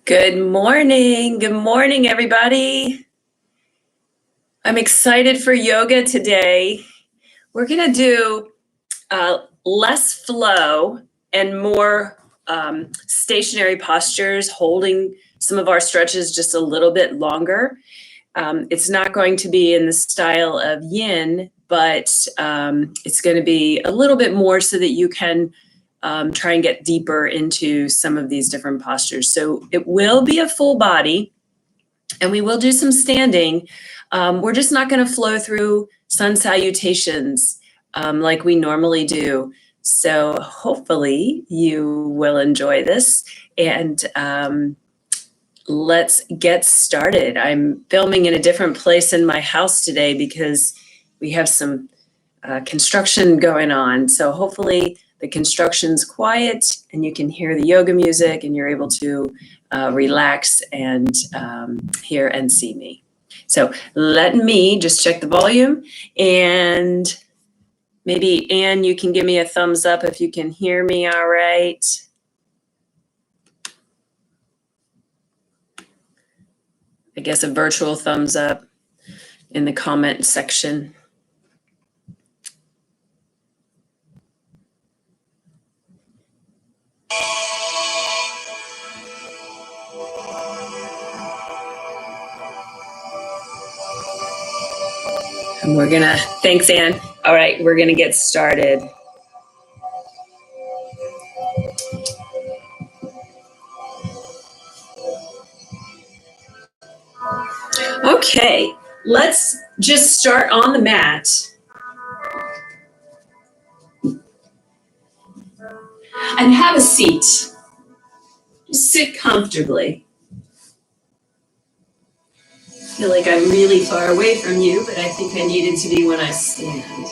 Good morning. Good morning, everybody. I'm excited for yoga today. We're going to do less flow and more stationary postures, holding some of our stretches just a little bit longer. It's not going to be in the style of yin, but it's going to be a little bit more so that you can try and get deeper into some of these different postures. So it will be a full body, and we will do some standing. We're just not going to flow through sun salutations like we normally do. So hopefully you will enjoy this, and let's get started. I'm filming in a different place in my house today because we have some construction going on. So hopefully the construction's quiet and you can hear the yoga music and you're able to relax and hear and see me. So let me just check the volume, and maybe Anne, you can give me a thumbs up if you can hear me all right. I guess a virtual thumbs up in the comment section. And we're gonna, thanks Anne. All right, we're gonna get started. Okay, let's just start on the mat. And have a seat. Just sit comfortably. I feel like I'm really far away from you, but I think I needed to be when I stand.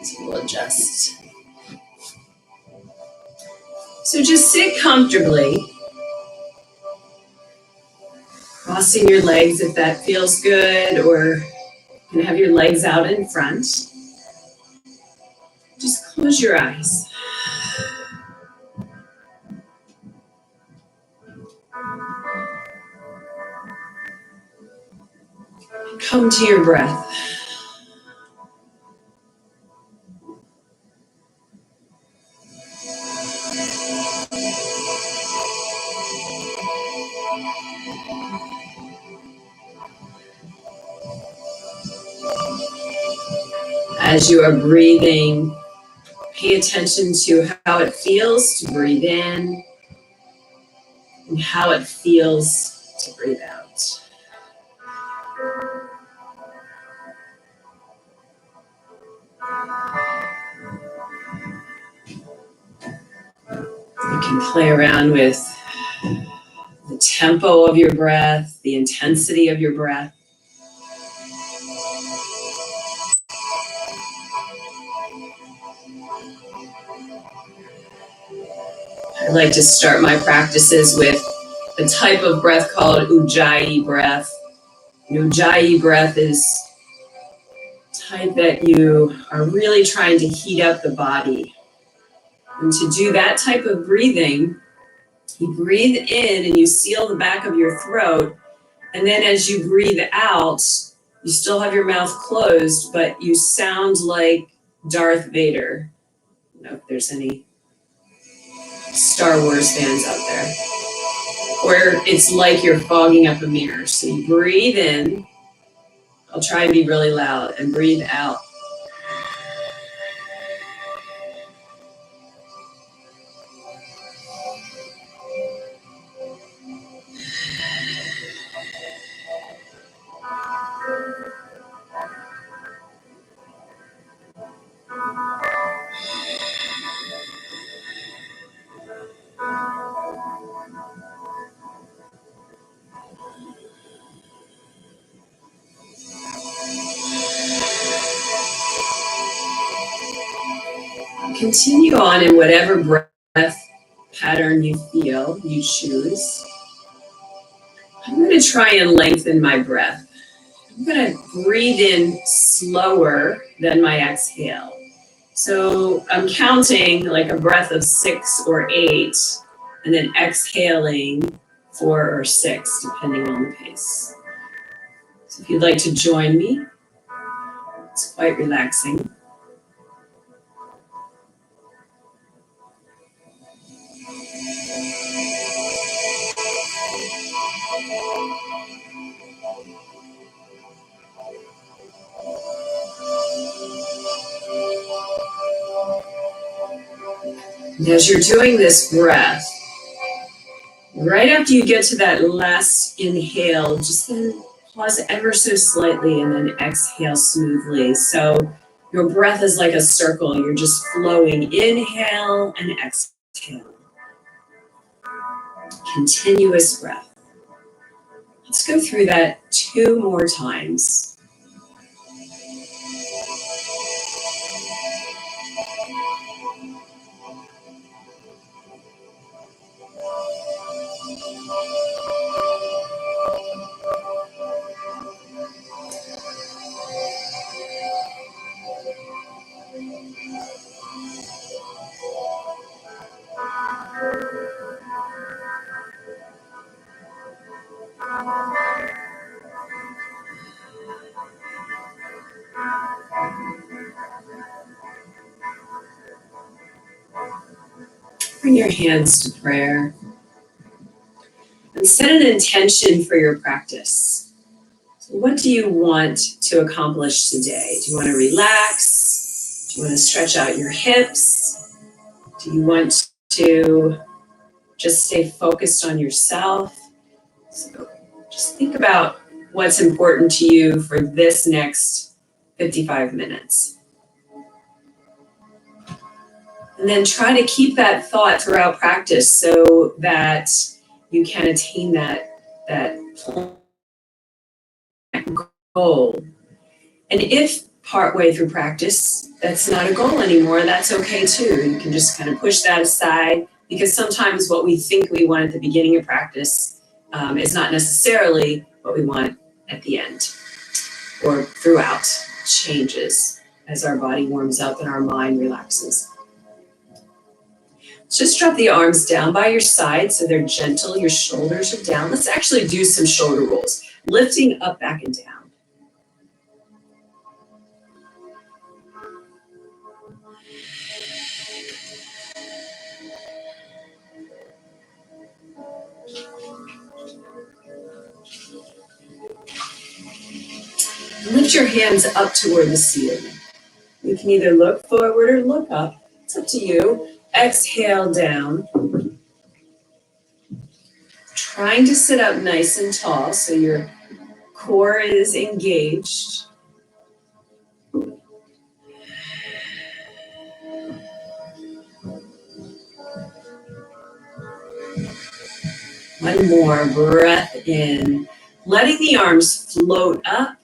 So we'll adjust. So just sit comfortably. Crossing your legs if that feels good, or you can have your legs out in front. Just close your eyes. Come to your breath. As you are breathing, pay attention to how it feels to breathe in and how it feels to breathe out. You can play around with the tempo of your breath, the intensity of your breath. I like to start my practices with a type of breath called Ujjayi breath. An Ujjayi breath is a type that you are really trying to heat up the body. And to do that type of breathing, you breathe in and you seal the back of your throat. And then as you breathe out, you still have your mouth closed, but you sound like Darth Vader. I don't know if there's any Star Wars fans out there. Where it's like you're fogging up a mirror. So you breathe in. I'll try and be really loud, and breathe out. Continue on in whatever breath pattern you feel you choose. I'm going to try and lengthen my breath. I'm going to breathe in slower than my exhale. So I'm counting like a breath of 6 or 8, and then exhaling 4 or 6, depending on the pace. So if you'd like to join me, it's quite relaxing. And as you're doing this breath, right after you get to that last inhale, just then pause ever so slightly and then exhale smoothly. So your breath is like a circle. You're just flowing, inhale and exhale. Continuous breath. Let's go through that 2 more times. Bring your hands to prayer and set an intention for your practice. So what do you want to accomplish today? Do you want to relax? Do you want to stretch out your hips? Do you want to just stay focused on yourself? So just think about what's important to you for this next 55 minutes. And then try to keep that thought throughout practice so that you can attain that goal. And if partway through practice, that's not a goal anymore, that's okay too. You can just kind of push that aside, because sometimes what we think we want at the beginning of practice is not necessarily what we want at the end or throughout. Changes as our body warms up and our mind relaxes. Just drop the arms down by your side so they're gentle, your shoulders are down. Let's actually do some shoulder rolls, lifting up, back, and down. Lift your hands up toward the ceiling. You can either look forward or look up. It's up to you. Exhale down. Trying to sit up nice and tall so your core is engaged. One more breath in, letting the arms float up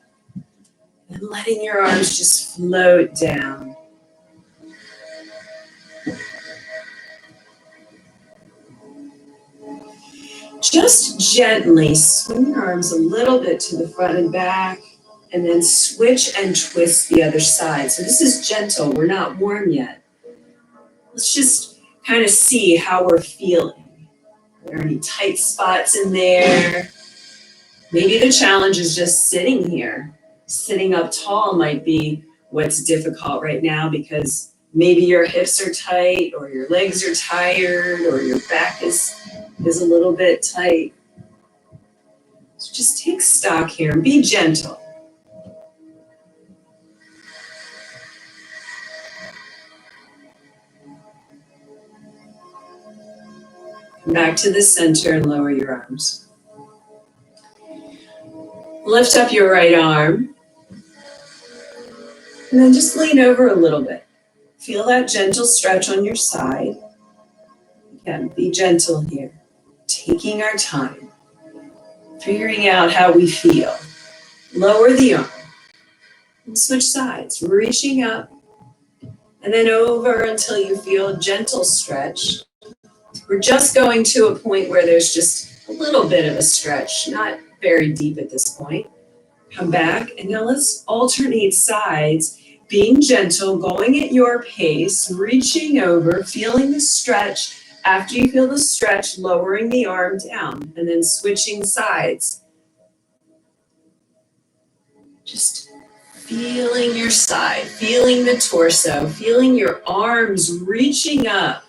and letting your arms just float down. Just gently swing your arms a little bit to the front and back, and then switch and twist the other side. So this is gentle, we're not warm yet. Let's just kind of see how we're feeling. Are there any tight spots in there? Maybe the challenge is just sitting here. Sitting up tall might be what's difficult right now, because maybe your hips are tight, or your legs are tired, or your back is a little bit tight. So just take stock here and be gentle. Come back to the center and lower your arms. Lift up your right arm. And then just lean over a little bit. Feel that gentle stretch on your side. Again, be gentle here. Taking our time. Figuring out how we feel. Lower the arm. And switch sides. Reaching up. And then over until you feel a gentle stretch. We're just going to a point where there's just a little bit of a stretch, not very deep at this point. Come back, and now let's alternate sides, being gentle, going at your pace, reaching over, feeling the stretch, After you feel the stretch, lowering the arm down and then switching sides. Just feeling your side, feeling the torso, feeling your arms reaching up.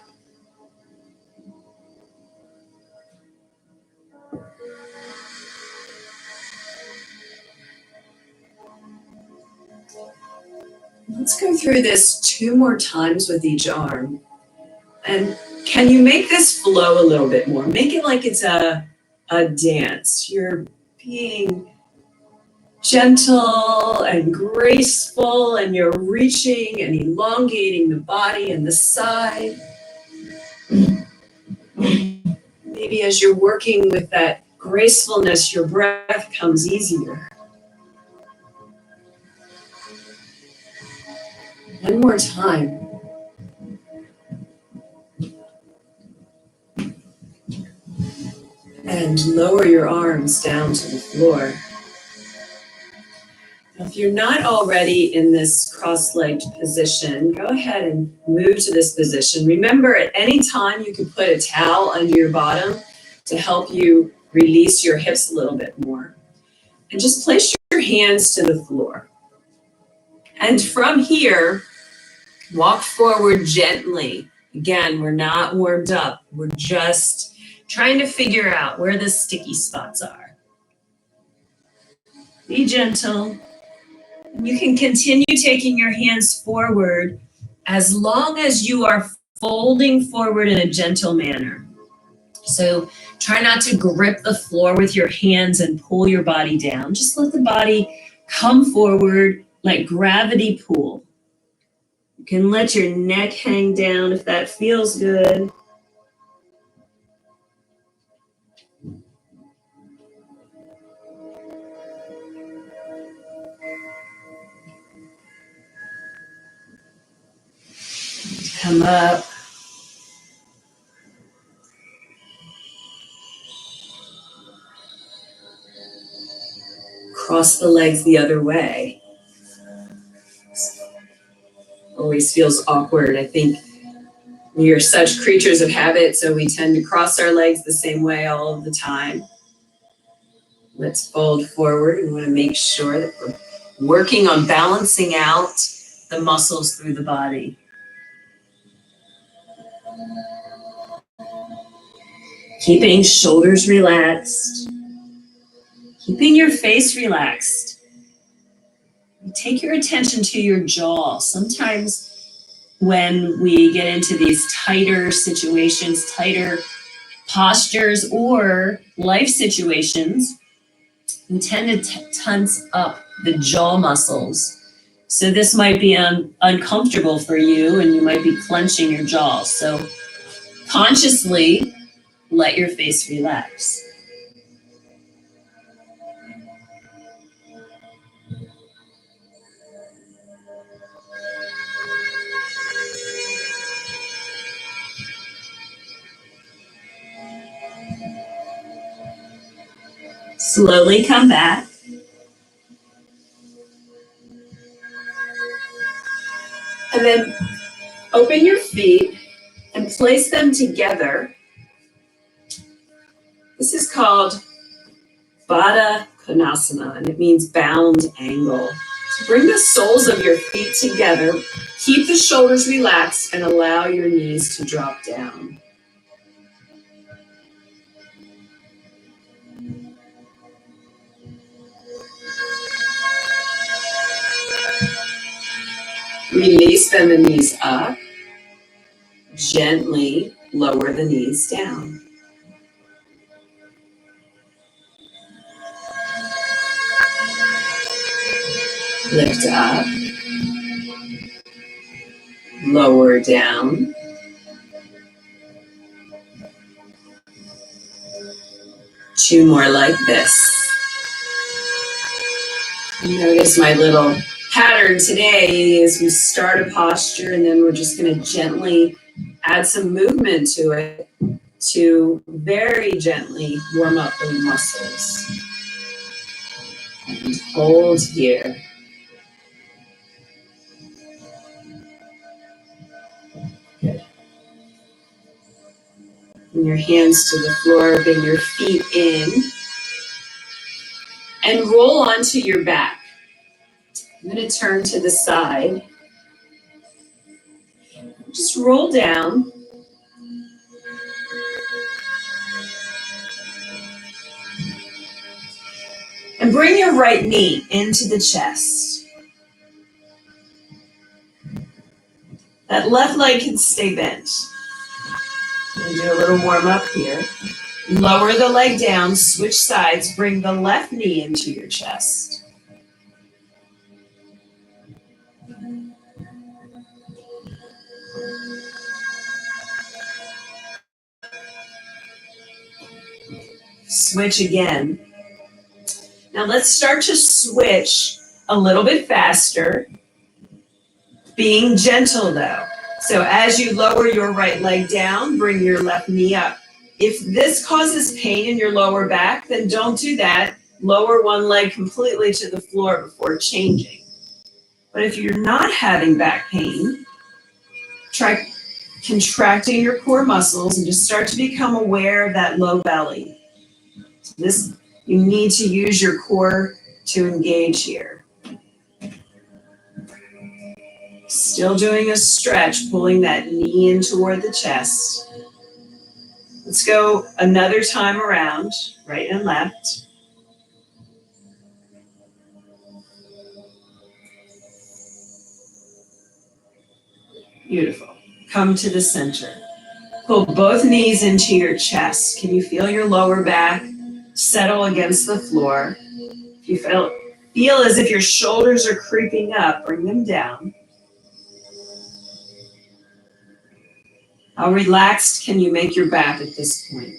Let's go through this 2 more times with each arm. And can you make this flow a little bit more? Make it like it's a dance. You're being gentle and graceful, and you're reaching and elongating the body and the side. Maybe as you're working with that gracefulness, your breath comes easier. One more time. And lower your arms down to the floor. Now, if you're not already in this cross-legged position, go ahead and move to this position. Remember, at any time you can put a towel under your bottom to help you release your hips a little bit more. And just place your hands to the floor. And from here, walk forward gently. Again, we're not warmed up. We're just trying to figure out where the sticky spots are. Be gentle. You can continue taking your hands forward as long as you are folding forward in a gentle manner. So try not to grip the floor with your hands and pull your body down. Just let the body come forward like gravity pull. You can let your neck hang down if that feels good. Come up. Cross the legs the other way. Always feels awkward. I think we are such creatures of habit, so we tend to cross our legs the same way all of the time. Let's fold forward. We want to make sure that we're working on balancing out the muscles through the body. Keeping shoulders relaxed. Keeping your face relaxed. Take your attention to your jaw. Sometimes when we get into these tighter situations, tighter postures, or life situations, we tend to tense up the jaw muscles. So this might be uncomfortable for you, and you might be clenching your jaw. So consciously let your face relax. Slowly come back. And then open your feet and place them together. This is called Baddha Konasana, and it means bound angle. So bring the soles of your feet together, keep the shoulders relaxed, and allow your knees to drop down. Release them the knees up. Gently lower the knees down. Lift up. Lower down. Two more like this. Notice my little pattern today is we start a posture and then we're just going to gently add some movement to it to very gently warm up the muscles. And hold here. Good. Bring your hands to the floor, bring your feet in, and roll onto your back. I'm going to turn to the side. Just roll down. And bring your right knee into the chest. That left leg can stay bent. I'm going to do a little warm up here. Lower the leg down, switch sides, bring the left knee into your chest. Switch again. Now let's start to switch a little bit faster, being gentle though. So as you lower your right leg down, bring your left knee up. If this causes pain in your lower back, then don't do that. Lower one leg completely to the floor before changing. But if you're not having back pain, try contracting your core muscles and just start to become aware of that low belly. You need to use your core to engage here. Still doing a stretch, pulling that knee in toward the chest. Let's go another time around, right and left. Beautiful. Come to the center. Pull both knees into your chest. Can you feel your lower back settle against the floor? If you feel as if your shoulders are creeping up, bring them down. How relaxed can you make your back at this point?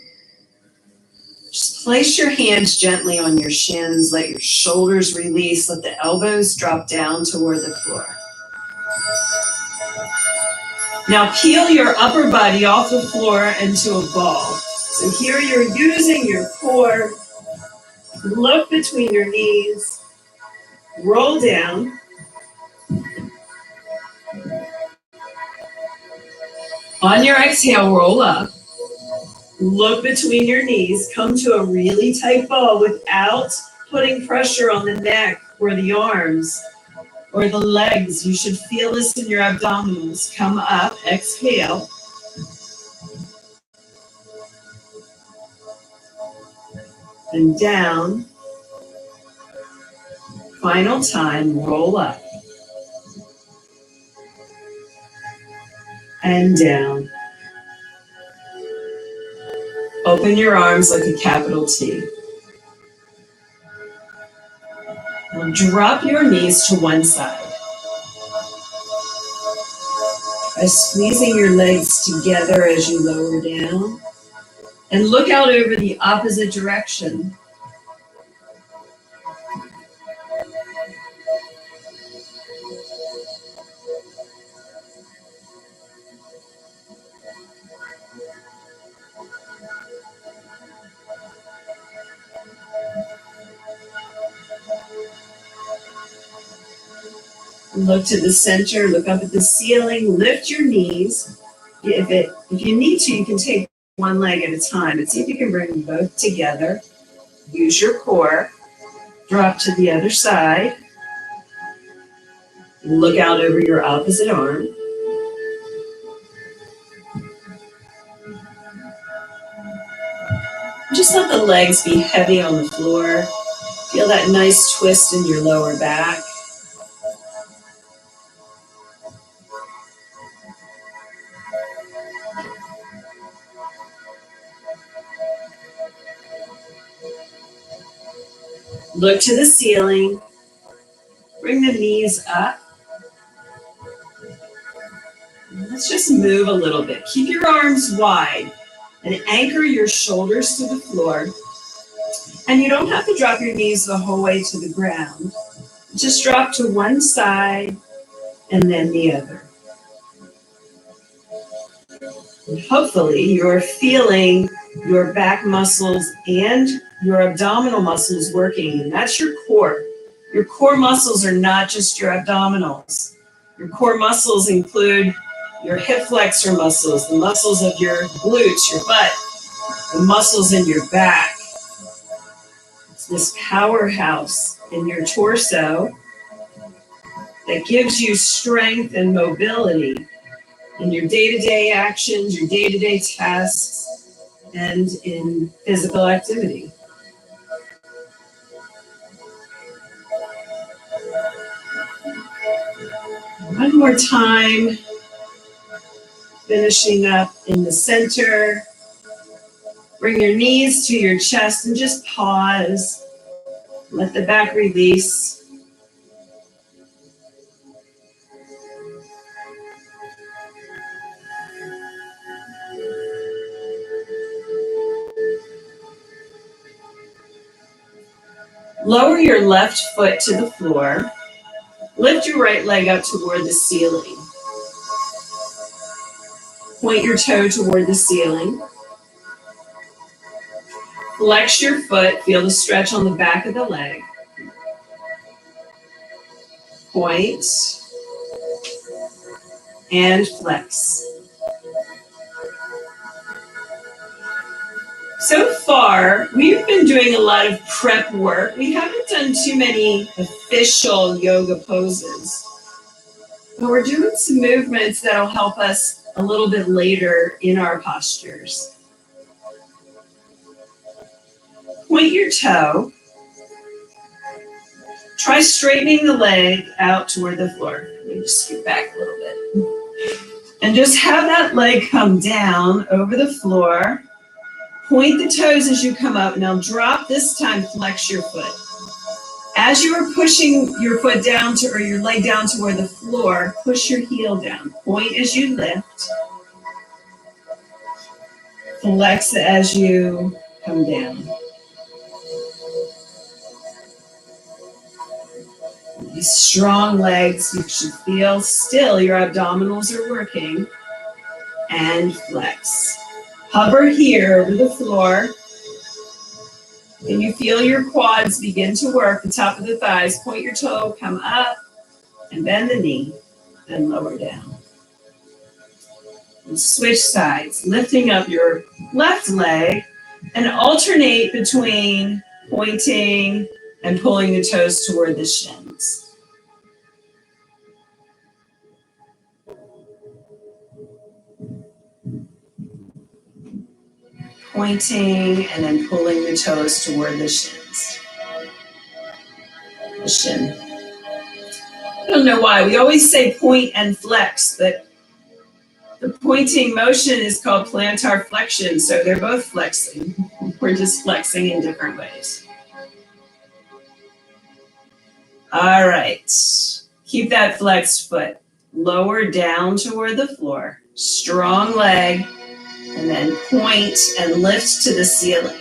Just place your hands gently on your shins. Let your shoulders release. Let the elbows drop down toward the floor. Now peel your upper body off the floor into a ball. So here you're using your core. Look between your knees. Roll down. On your exhale, roll up. Look between your knees. Come to a really tight ball without putting pressure on the neck or the arms or the legs. You should feel this in your abdominals. Come up, exhale. And down. Final time, roll up. And down. Open your arms like a capital T. Now drop your knees to one side. By squeezing your legs together as you lower down. And look out over the opposite direction. Look to the center, look up at the ceiling, lift your knees. If you need to, you can take one leg at a time, but see if you can bring them both together. Use your core. Drop to the other side. Look out over your opposite arm. Just let the legs be heavy on the floor. Feel that nice twist in your lower back. Look to the ceiling. Bring the knees up. Let's just move a little bit. Keep your arms wide and anchor your shoulders to the floor. And you don't have to drop your knees the whole way to the ground. Just drop to one side and then the other. And hopefully you're feeling your back muscles and your abdominal muscles working, and that's your core. Your core muscles are not just your abdominals. Your core muscles include your hip flexor muscles, the muscles of your glutes, your butt, the muscles in your back. It's this powerhouse in your torso that gives you strength and mobility in your day-to-day actions, your day-to-day tasks, and in physical activity. One more time, finishing up in the center. Bring your knees to your chest and just pause. Let the back release. Lower your left foot to the floor. Lift your right leg up toward the ceiling. Point your toe toward the ceiling. Flex your foot. Feel the stretch on the back of the leg. Point and flex. So far, we've been doing a lot of prep work. We haven't done too many official yoga poses, but we're doing some movements that'll help us a little bit later in our postures. Point your toe. Try straightening the leg out toward the floor. Let me just scoot back a little bit. And just have that leg come down over the floor. Point the toes as you come up. Now drop this time, flex your foot. As you are pushing your foot down to, or your leg down toward the floor, push your heel down. Point as you lift. Flex as you come down. These strong legs, you should feel still your abdominals are working. And flex. Hover here over the floor. Then you feel your quads begin to work, the top of the thighs. Point your toe, come up, and bend the knee, and lower down. And switch sides, lifting up your left leg, and alternate between pointing and pulling the toes toward the shins. Pointing and then pulling the toes toward the shins. The shin. I don't know why. We always say point and flex, but the pointing motion is called plantar flexion, so they're both flexing. We're just flexing in different ways. All right. Keep that flexed foot. Lower down toward the floor. Strong leg. And then point and lift to the ceiling.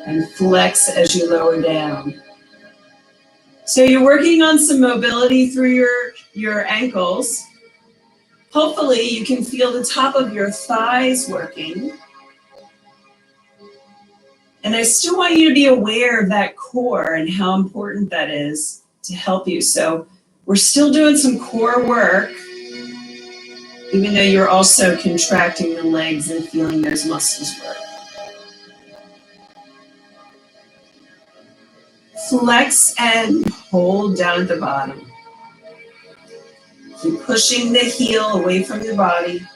And flex as you lower down. So you're working on some mobility through your ankles. Hopefully you can feel the top of your thighs working. And I still want you to be aware of that core and how important that is to help you. So we're still doing some core work, even though you're also contracting the legs and feeling those muscles work. Flex and hold down at the bottom. Keep pushing the heel away from your body.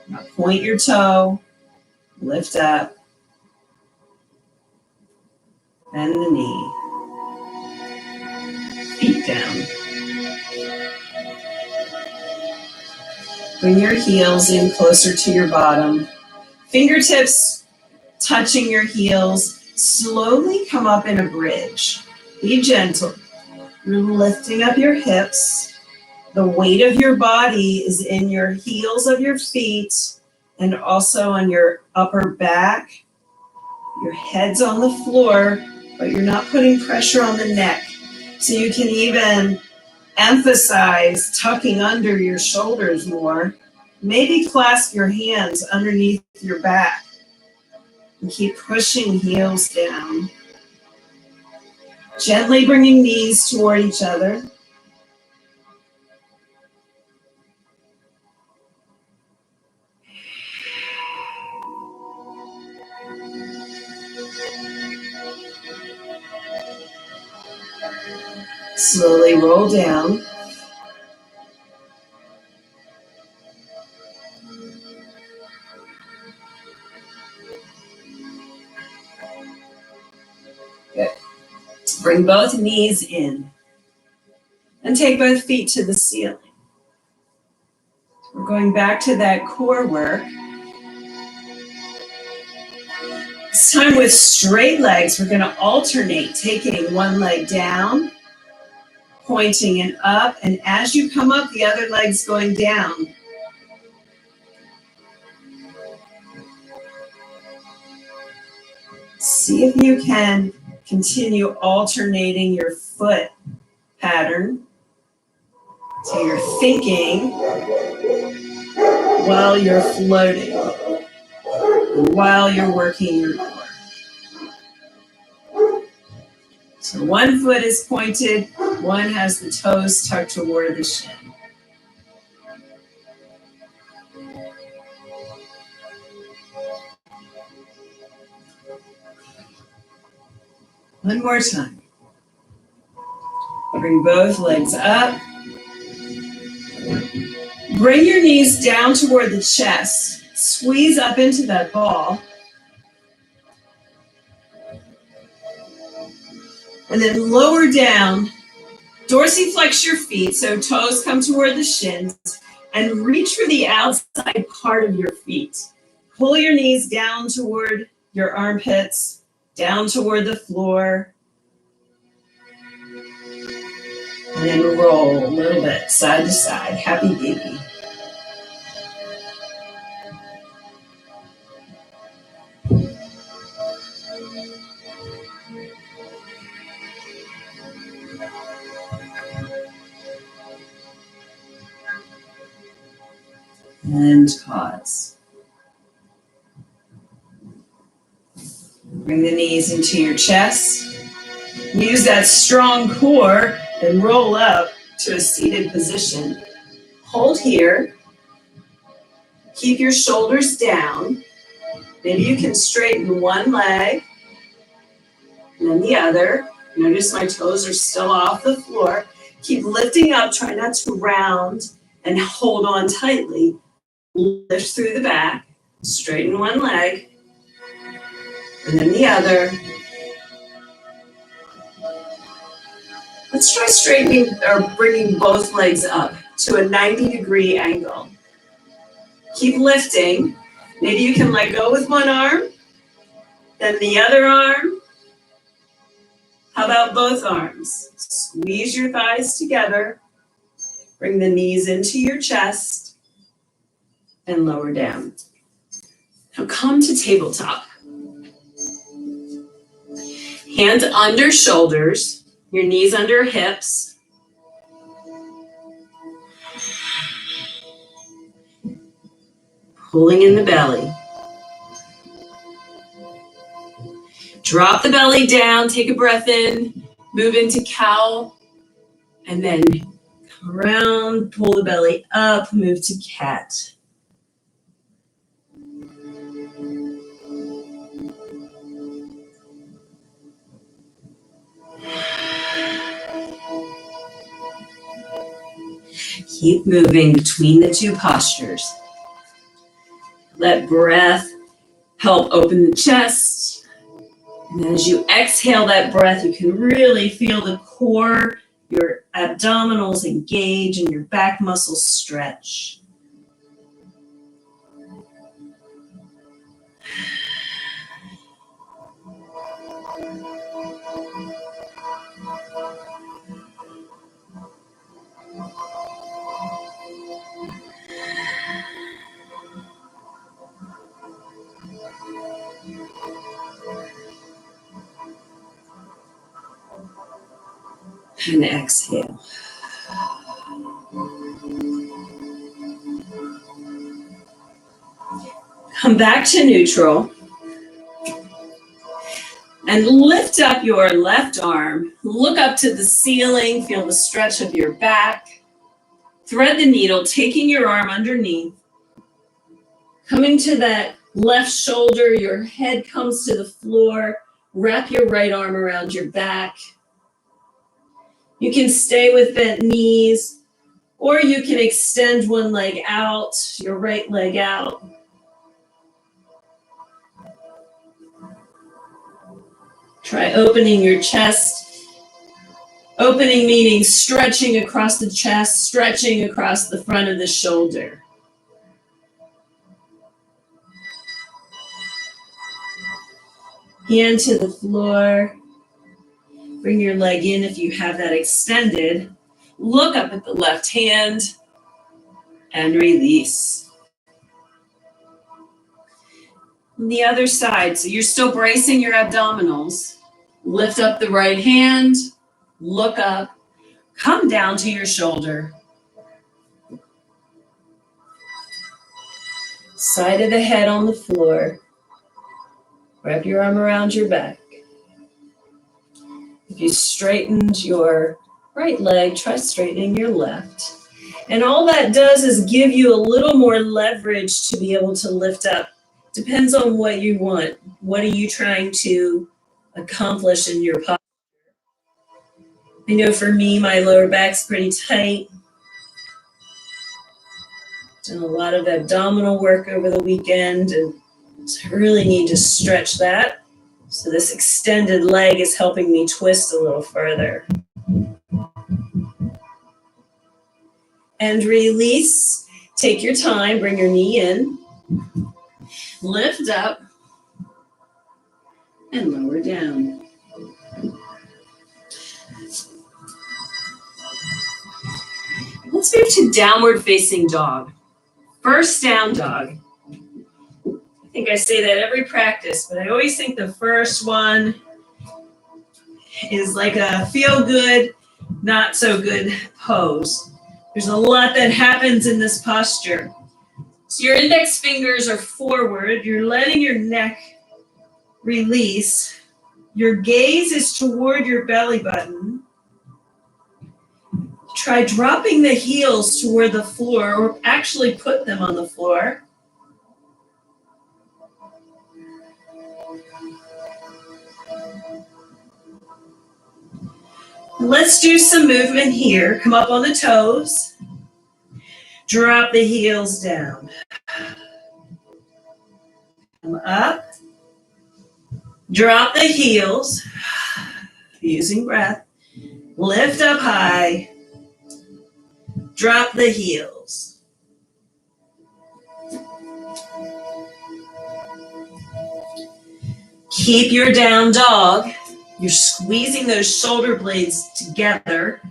Now point your toe, lift up, bend the knee, feet down. Bring your heels in closer to your bottom. Fingertips touching your heels. Slowly come up in a bridge. Be gentle. You're lifting up your hips. The weight of your body is in your heels of your feet and also on your upper back. Your head's on the floor, but you're not putting pressure on the neck. So you can even emphasize tucking under your shoulders more. Maybe clasp your hands underneath your back and keep pushing heels down. Gently bringing knees toward each other. Slowly roll down. Good. Bring both knees in and take both feet to the ceiling. We're going back to that core work. This time with straight legs, we're going to alternate, taking one leg down, pointing it up, and as you come up, the other leg's going down. See if you can continue alternating your foot pattern. So you're thinking while you're floating, while you're working your core. So one foot is pointed, one has the toes tucked toward the shin. One more time. Bring both legs up. Bring your knees down toward the chest. Squeeze up into that ball. And then lower down. Dorsiflex your feet so toes come toward the shins. And reach for the outside part of your feet. Pull your knees down toward your armpits, down toward the floor. And then roll a little bit, side to side. Happy baby. And pause. Bring the knees into your chest. Use that strong core and roll up to a seated position. Hold here. Keep your shoulders down. Maybe you can straighten one leg and then the other. Notice my toes are still off the floor. Keep lifting up. Try not to round and hold on tightly. Lift through the back. Straighten one leg and then the other. Let's try straightening or bringing both legs up to a 90-degree angle. Keep lifting. Maybe you can let go with one arm, then the other arm. How about both arms? Squeeze your thighs together. Bring the knees into your chest and lower down. Now come to tabletop. Hands under shoulders, your knees under hips. Pulling in the belly. Drop the belly down, take a breath in, move into cow, and then come around, pull the belly up, move to cat. Keep moving between the two postures. Let breath help open the chest. And as you exhale that breath, you can really feel the core, your abdominals engage, and your back muscles stretch. And exhale. Come back to neutral. And lift up your left arm. Look up to the ceiling. Feel the stretch of your back. Thread the needle, taking your arm underneath. Coming to that left shoulder, your head comes to the floor. Wrap your right arm around your back. You can stay with bent knees, or you can extend one leg out, your right leg out. Try opening your chest. Opening meaning stretching across the chest, stretching across the front of the shoulder. Hand to the floor. Bring your leg in if you have that extended. Look up at the left hand and release. On the other side, so you're still bracing your abdominals. Lift up the right hand, look up, come down to your shoulder. Side of the head on the floor. Wrap your arm around your back. If you straightened your right leg, try straightening your left. And all that does is give you a little more leverage to be able to lift up. Depends on what you want. What are you trying to accomplish in your posture? I know for me, my lower back's pretty tight. Done a lot of abdominal work over the weekend, and so I really need to stretch that. So this extended leg is helping me twist a little further. And release. Take your time, bring your knee in. Lift up and lower down. Let's move to downward facing dog. First down dog. I think I say that every practice, but I always think the first one is like a feel good, not so good pose. There's a lot that happens in this posture. So your index fingers are forward. You're letting your neck release. Your gaze is toward your belly button. Try dropping the heels toward the floor, or actually put them on the floor. Let's do some movement here. Come up on the toes. Drop the heels down. Come up. Drop the heels. Using breath. Lift up high. Drop the heels. Keep your down dog. You're squeezing those shoulder blades together.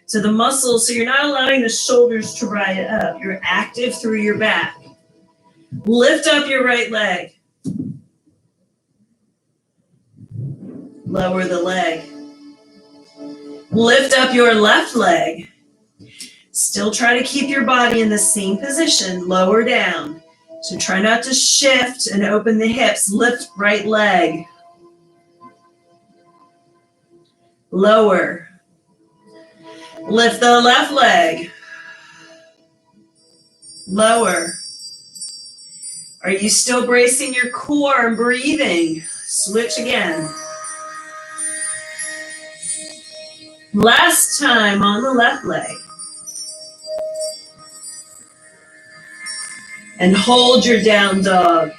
So the muscles, so you're not allowing the shoulders to ride up. You're active through your back. Lift up your right leg. Lower the leg. Lift up your left leg. Still try to keep your body in the same position, lower down. So try not to shift and open the hips. Lift right leg. Lower. Lift the left leg. Lower. Are you still bracing your core and breathing? Switch again. Last time on the left leg. And hold your down dog.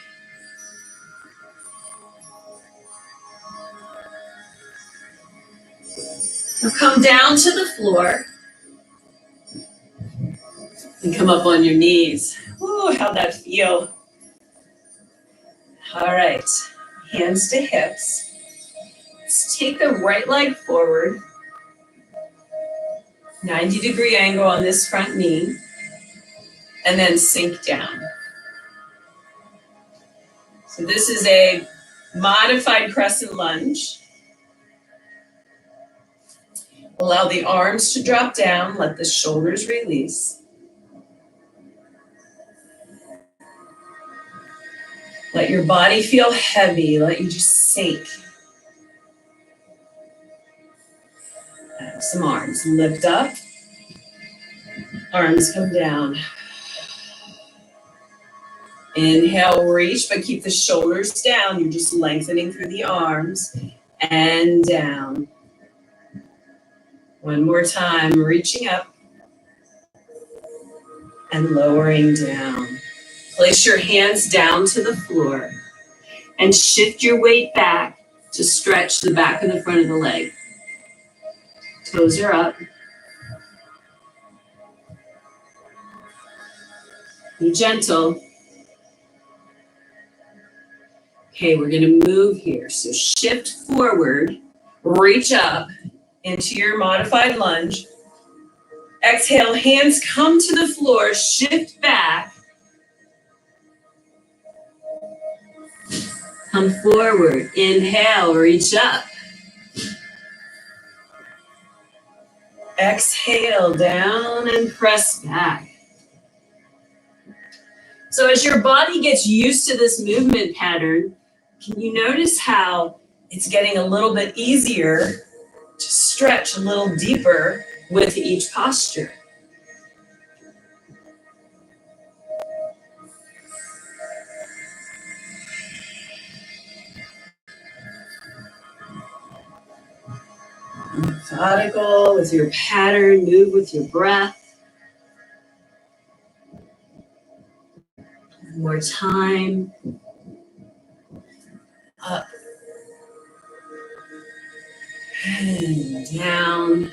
Now come down to the floor and come up on your knees. Ooh, how'd that feel? All right, hands to hips. Let's take the right leg forward. 90-degree angle on this front knee. And then sink down. So this is a modified crescent lunge. Allow the arms to drop down, let the shoulders release. Let your body feel heavy, let you just sink. Some arms, lift up, arms come down. Inhale, reach, but keep the shoulders down. You're just lengthening through the arms and down. One more time, reaching up and lowering down. Place your hands down to the floor and shift your weight back to stretch the back of the front of the leg. Toes are up. Be gentle. Okay, we're going to move here. So shift forward, reach up into your modified lunge. Exhale, hands come to the floor, shift back. Come forward, inhale, reach up. Exhale, down and press back. So as your body gets used to this movement pattern, can you notice how it's getting a little bit easier to stretch a little deeper with each posture? Methodical with your pattern, move with your breath. One more time. Up and down.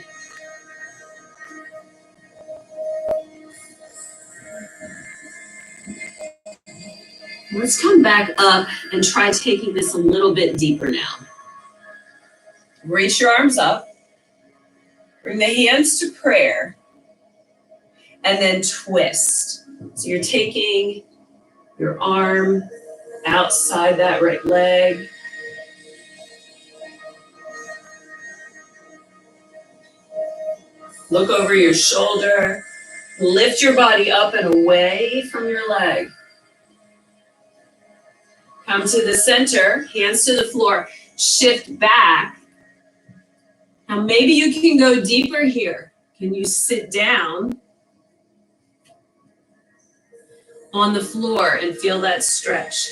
Let's come back up and try taking this a little bit deeper now. Reach your arms up. Bring the hands to prayer. And then twist. So you're taking your arm outside that right leg. Look over your shoulder. Lift your body up and away from your leg. Come to the center, hands to the floor. Shift back. Now maybe you can go deeper here. Can you sit down on the floor and feel that stretch?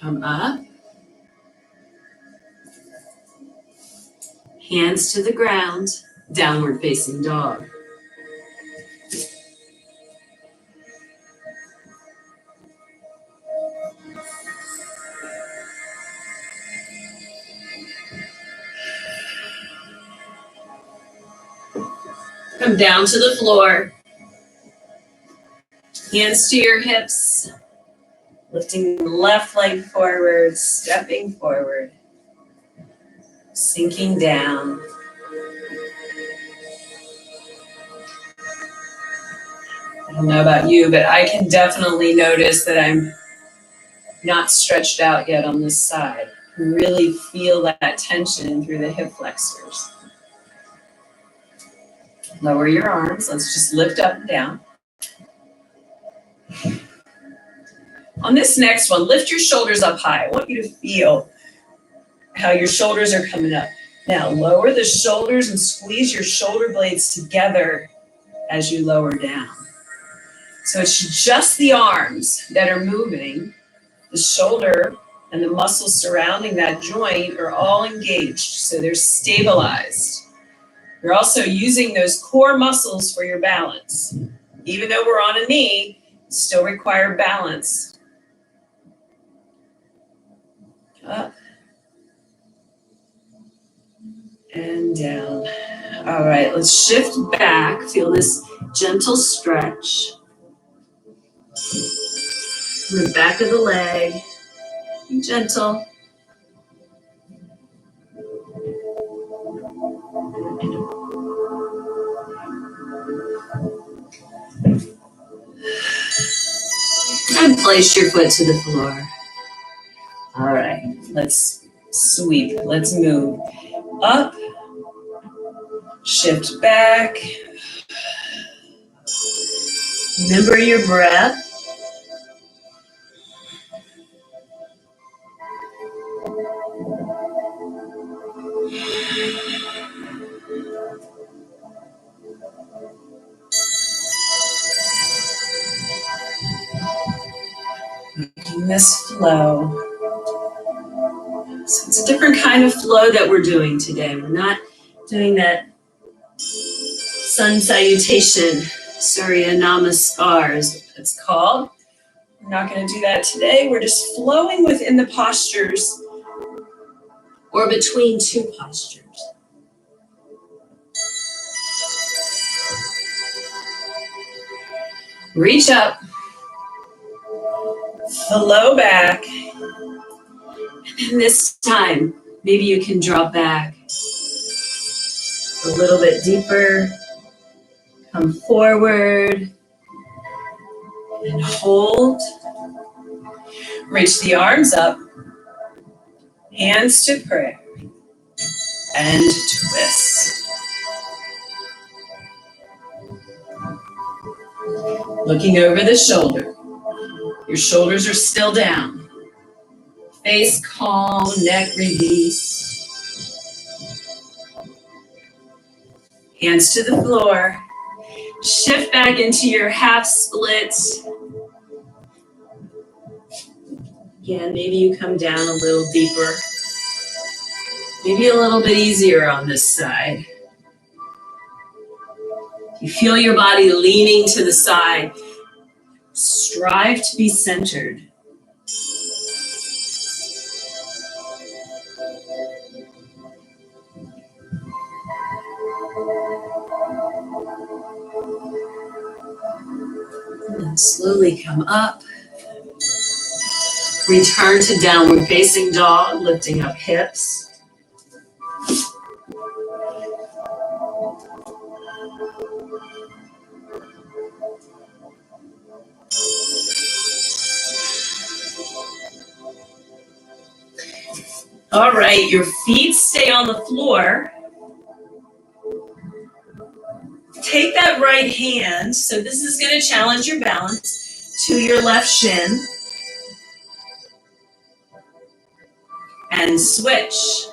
Come up. Hands to the ground, downward facing dog. Come down to the floor. Hands to your hips. Lifting the left leg forward, stepping forward. Sinking down. I don't know about you, but I can definitely notice that I'm not stretched out yet on this side. Really feel that tension through the hip flexors. Lower your arms. Let's just lift up and down. On this next one, lift your shoulders up high. I want you to feel how your shoulders are coming up. Now lower the shoulders and squeeze your shoulder blades together as you lower down. So it's just the arms that are moving. The shoulder and the muscles surrounding that joint are all engaged, so they're stabilized. You're also using those core muscles for your balance. Even though we're on a knee, still require balance. Up and down. All right, let's shift back. Feel this gentle stretch. The back of the leg. Be gentle. And place your foot to the floor. All right, let's sweep. Let's move up. Shift back. Remember your breath. Making this flow. So it's a different kind of flow that we're doing today. We're not doing that sun salutation, Surya Namaskar is what it's called. We're not going to do that today. We're just flowing within the postures or between two postures. Reach up, flow back, and this time, maybe you can drop back a little bit deeper, come forward, and hold. Reach the arms up, hands to prayer, and twist. Looking over the shoulder. Your shoulders are still down. Face calm, neck release. Hands to the floor. Shift back into your half split. Again, maybe you come down a little deeper. Maybe a little bit easier on this side. You feel your body leaning to the side. Strive to be centered. And then slowly come up. Return to downward facing dog, lifting up hips. All right, your feet stay on the floor. Take that right hand, so this is going to challenge your balance, to your left shin. And switch.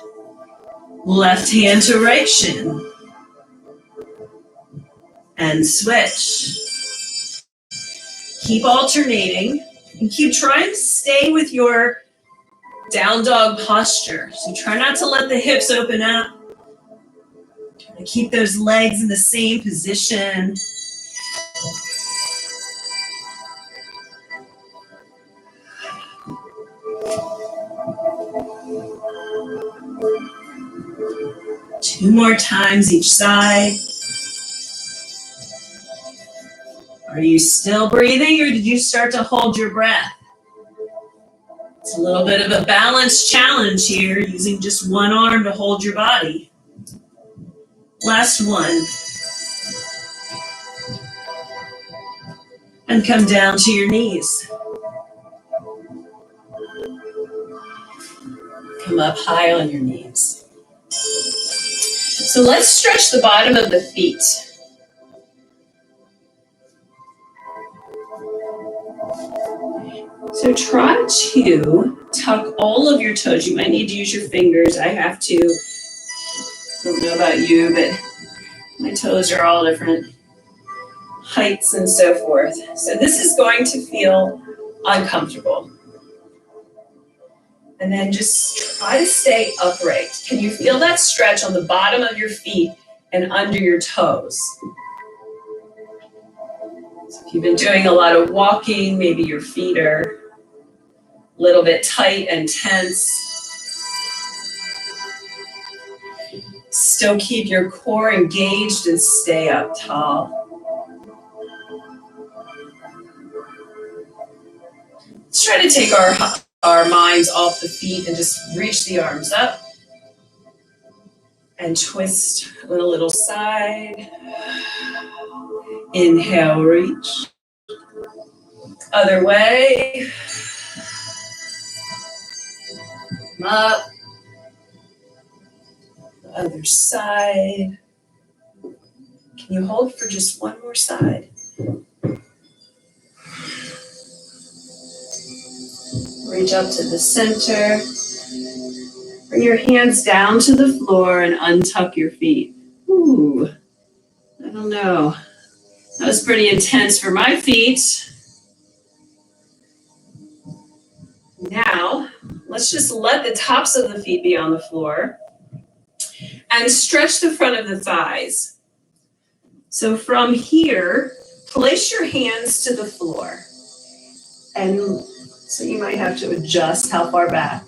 Left hand to right shin. And switch. Keep alternating and keep trying to stay with your down dog posture. So try not to let the hips open up. Try to keep those legs in the same position. Two more times each side. Are you still breathing, or did you start to hold your breath? It's a little bit of a balance challenge here, using just one arm to hold your body. Last one. And come down to your knees. Come up high on your knees. So let's stretch the bottom of the feet. So try to tuck all of your toes. You might need to use your fingers. I have to. I don't know about you, but my toes are all different heights and so forth. So this is going to feel uncomfortable. And then just try to stay upright. Can you feel that stretch on the bottom of your feet and under your toes? So if you've been doing a lot of walking, maybe your feet are a little bit tight and tense. Still keep your core engaged and stay up tall. Let's try to take our minds off the feet and just reach the arms up and twist on a little side. Inhale, reach. Other way. Come up. The other side. Can you hold for just one more side? Reach up to the center. Bring your hands down to the floor and untuck your feet. Ooh. I don't know. That was pretty intense for my feet. Now, let's just let the tops of the feet be on the floor and stretch the front of the thighs. So from here, place your hands to the floor. And so you might have to adjust how far back.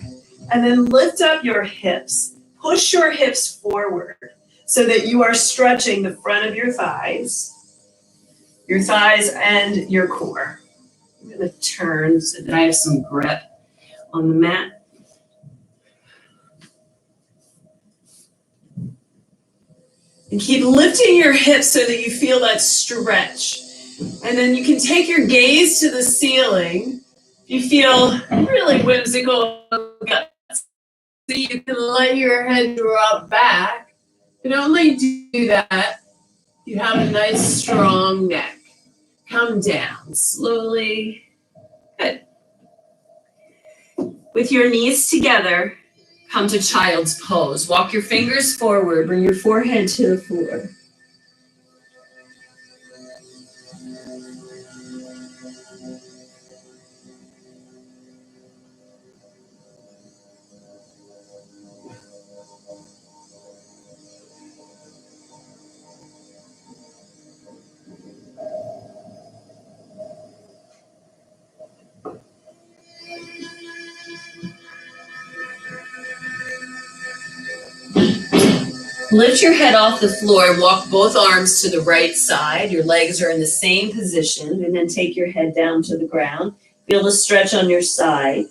And then lift up your hips. Push your hips forward so that you are stretching the front of your thighs and your core. I'm going to turn so that I have some grip on the mat. And keep lifting your hips so that you feel that stretch. And then you can take your gaze to the ceiling. If you feel really whimsical guts, so you can let your head drop back. You can only do that if you have a nice strong neck. Come down slowly. Good. With your knees together, come to child's pose. Walk your fingers forward, bring your forehead to the floor. Lift your head off the floor and walk both arms to the right side. Your legs are in the same position, and then take your head down to the ground. Feel the stretch on your side.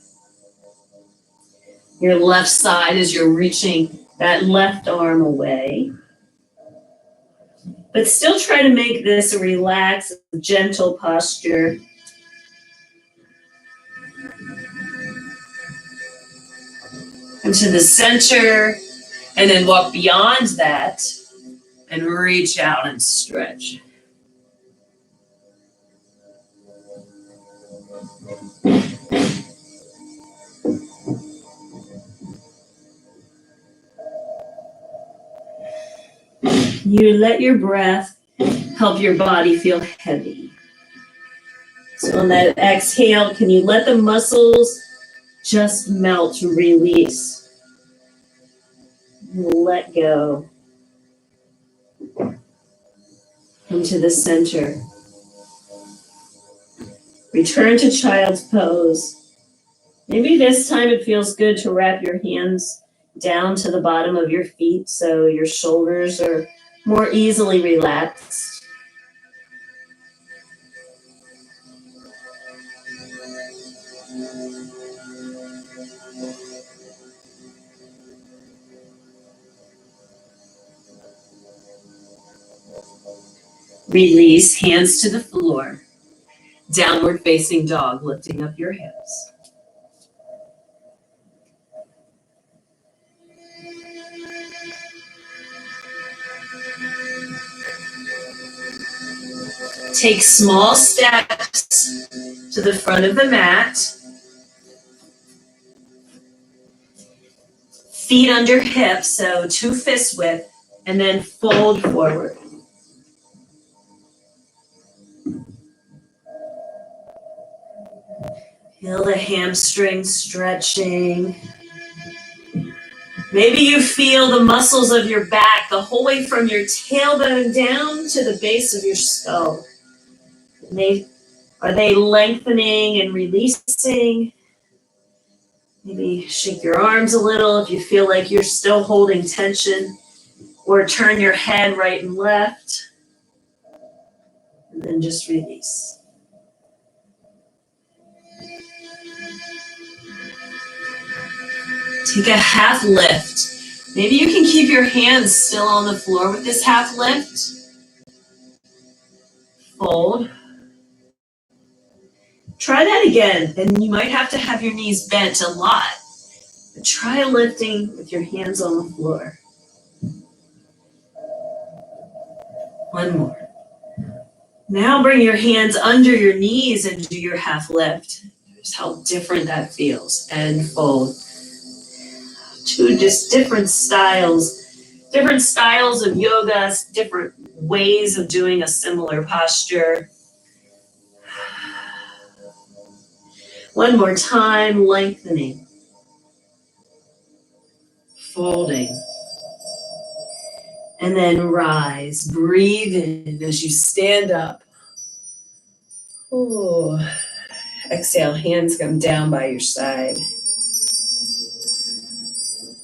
Your left side as you're reaching that left arm away. But still try to make this a relaxed, gentle posture. Come to the center, and then walk beyond that and reach out and stretch. You let your breath help your body feel heavy. So on that exhale, can you let the muscles just melt, release? Let go. Come to the center. Return to child's pose. Maybe this time it feels good to wrap your hands down to the bottom of your feet so your shoulders are more easily relaxed. Release, hands to the floor. Downward facing dog, lifting up your hips. Take small steps to the front of the mat. Feet under hips, so 2 fist width, and then fold forward. Feel the hamstrings stretching. Maybe you feel the muscles of your back the whole way from your tailbone down to the base of your skull. Are they lengthening and releasing? Maybe shake your arms a little if you feel like you're still holding tension, or turn your head right and left, and then just release. Take a half lift. Maybe you can keep your hands still on the floor with this half lift. Fold. Try that again, and you might have to have your knees bent a lot. But try lifting with your hands on the floor. One more. Now bring your hands under your knees and do your half lift. Notice how different that feels. And fold. 2 just different styles Different styles of yoga, different ways of doing a similar posture. One more time, lengthening, folding, and then rise. Breathe in as you stand up. Ooh. Exhale, hands come down by your side.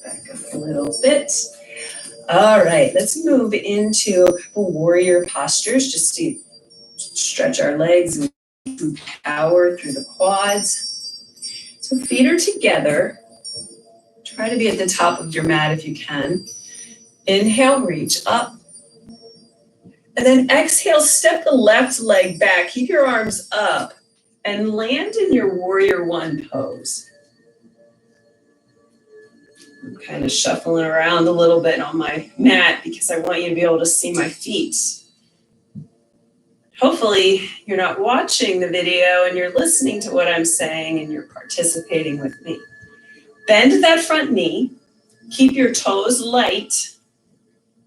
Back up a little bit. All right, let's move into a couple warrior postures just to stretch our legs and power through the quads. So feet are together. Try to be at the top of your mat if you can. Inhale, reach up. And then exhale, step the left leg back. Keep your arms up and land in your warrior one pose. I'm kind of shuffling around a little bit on my mat because I want you to be able to see my feet. Hopefully you're not watching the video and you're listening to what I'm saying and you're participating with me. Bend that front knee. Keep your toes light.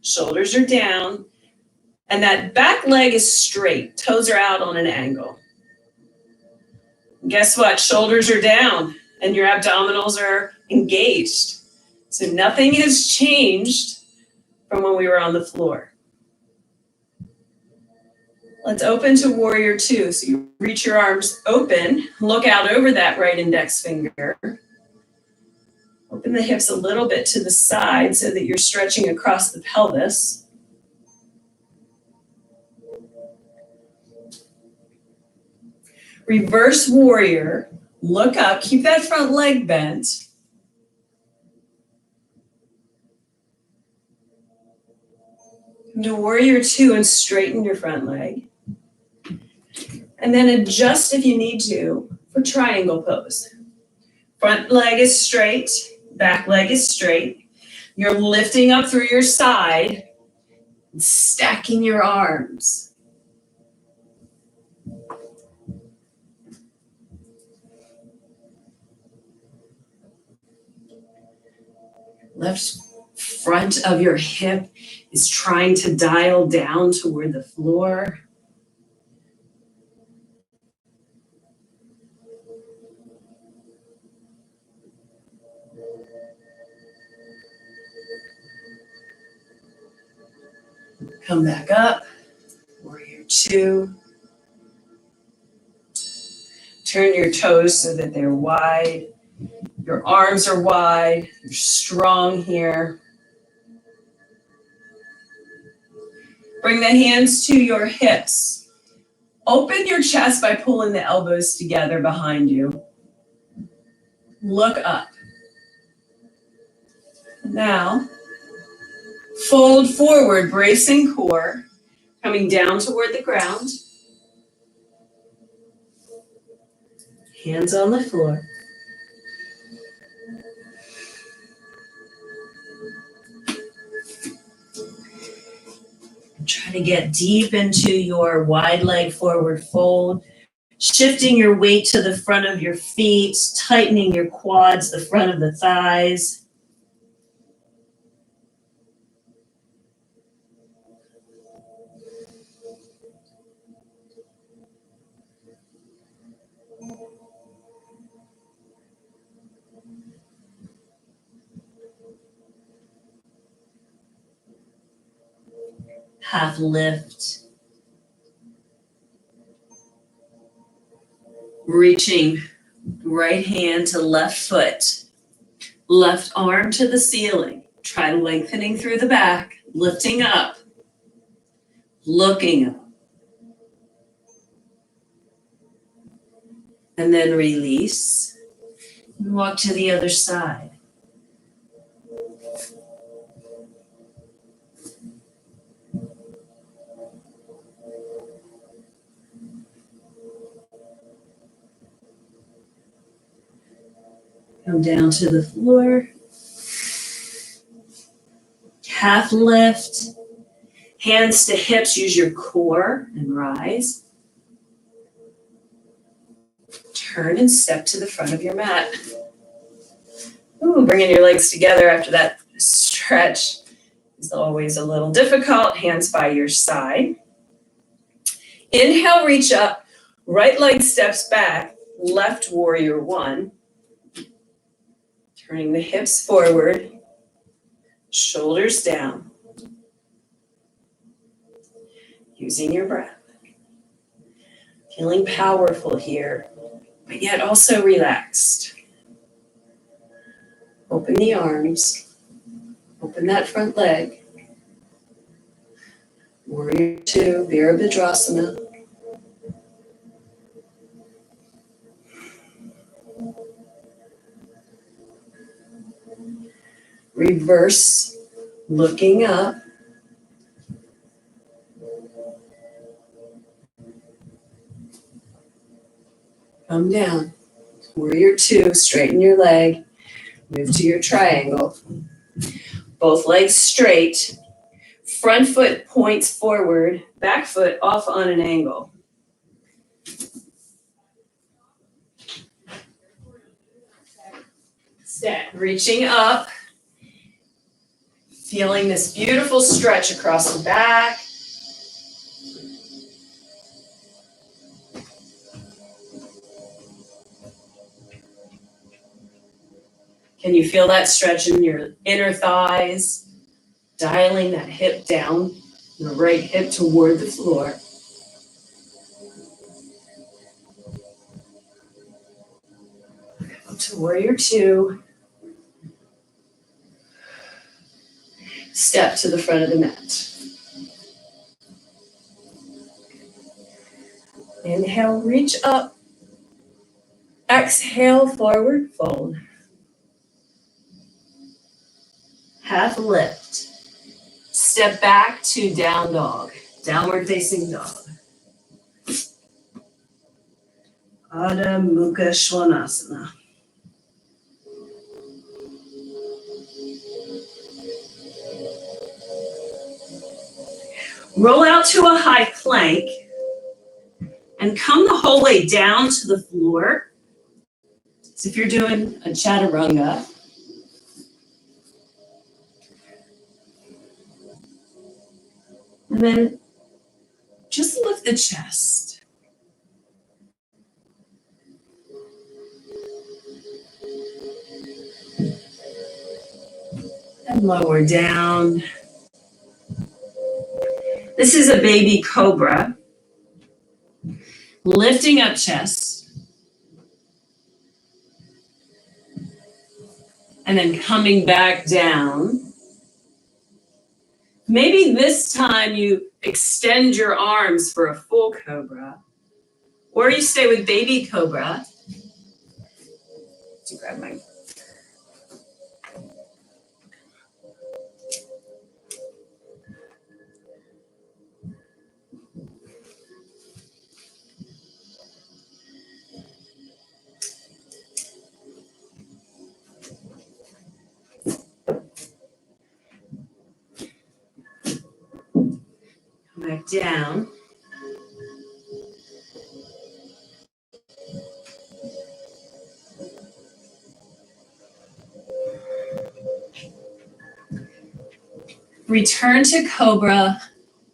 Shoulders are down. And that back leg is straight. Toes are out on an angle. And guess what? Shoulders are down and your abdominals are engaged. So nothing has changed from when we were on the floor. Let's open to warrior two. So you reach your arms open, look out over that right index finger. Open the hips a little bit to the side so that you're stretching across the pelvis. Reverse warrior, look up, keep that front leg bent. Come to warrior two and straighten your front leg. And then adjust if you need to for triangle pose. Front leg is straight, back leg is straight. You're lifting up through your side and stacking your arms. Left front of your hip is trying to dial down toward the floor. Come back up, warrior two. Turn your toes so that they're wide. Your arms are wide, you're strong here. Bring the hands to your hips. Open your chest by pulling the elbows together behind you. Look up. Now, fold forward, bracing core, coming down toward the ground. Hands on the floor. Try to get deep into your wide leg forward fold, shifting your weight to the front of your feet, tightening your quads, the front of the thighs. Half lift. Reaching right hand to left foot, left arm to the ceiling. Try lengthening through the back, lifting up, looking up. And then release and walk to the other side. Come down to the floor. Half lift. Hands to hips, use your core and rise. Turn and step to the front of your mat. Ooh, bringing your legs together after that stretch It's always a little difficult, hands by your side. Inhale, reach up, right leg steps back, left warrior one. Turning the hips forward, shoulders down. Using your breath. Feeling powerful here, but yet also relaxed. Open the arms, open that front leg. Warrior two, Virabhadrasana. Reverse, looking up. Come down. Warrior two, straighten your leg. Move to your triangle. Both legs straight. Front foot points forward, back foot off on an angle. Step, reaching up. Feeling this beautiful stretch across the back. Can you feel that stretch in your inner thighs? Dialing that hip down, the right hip toward the floor. Up to warrior two. Step to the front of the mat. Inhale, reach up. Exhale, forward fold. Half lift. Step back to down dog, downward facing dog. Adho Mukha Svanasana. Roll out to a high plank and come the whole way down to the floor. As if you're doing a chaturanga. And then just lift the chest. And lower down. This is a baby cobra. Lifting up chest. And then coming back down. Maybe this time you extend your arms for a full cobra, or you stay with baby cobra. To grab my. Come back down. Return to cobra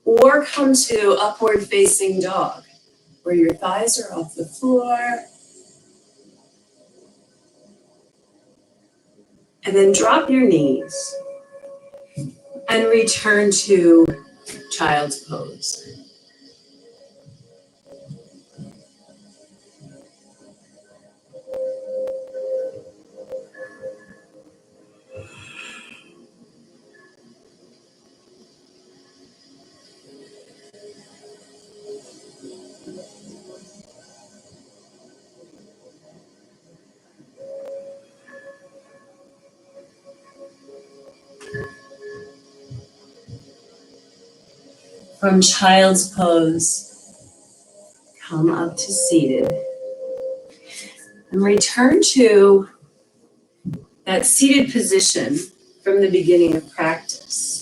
or come to upward facing dog, where your thighs are off the floor. And then drop your knees and return to child's pose. From child's pose, come up to seated. And return to that seated position from the beginning of practice.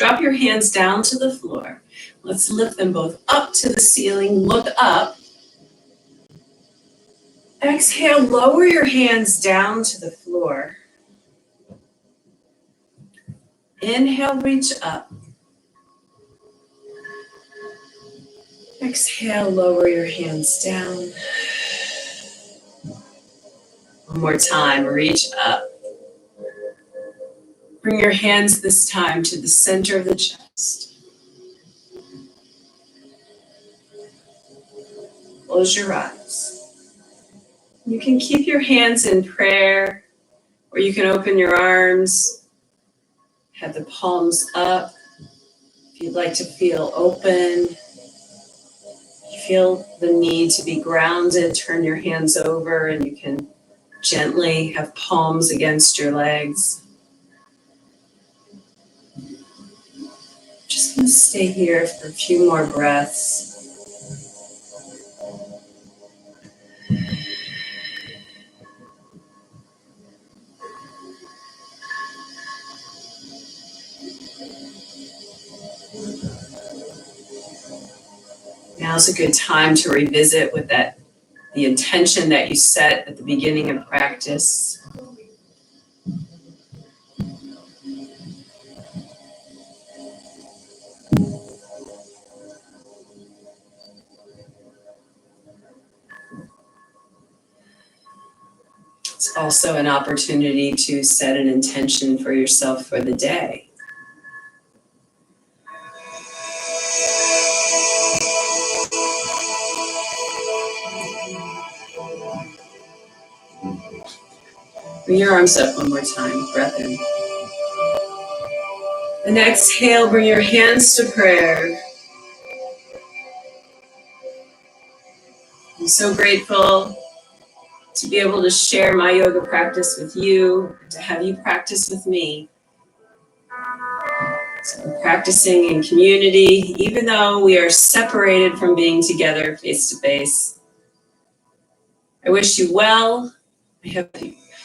Drop your hands down to the floor. Let's lift them both up to the ceiling. Look up. Exhale, lower your hands down to the floor. Inhale, reach up. Exhale, lower your hands down. One more time, reach up. Bring your hands this time to the center of the chest. Close your eyes. You can keep your hands in prayer, or you can open your arms, have the palms up. If you'd like to feel open, if you feel the need to be grounded, turn your hands over and you can gently have palms against your legs. Just going to stay here for a few more breaths. Now's a good time to revisit with the intention that you set at the beginning of practice. It's also an opportunity to set an intention for yourself for the day. Bring your arms up one more time, breath in. And exhale, bring your hands to prayer. I'm so grateful to be able to share my yoga practice with you, to have you practice with me. So we're practicing in community, even though we are separated from being together face to face. I wish you well. I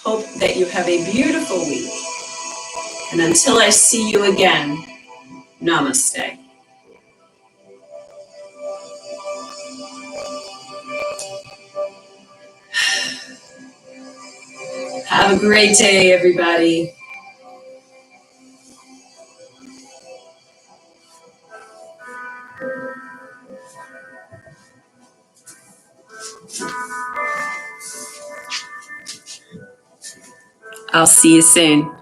hope that you have a beautiful week. And until I see you again, namaste. Have a great day, everybody. I'll see you soon.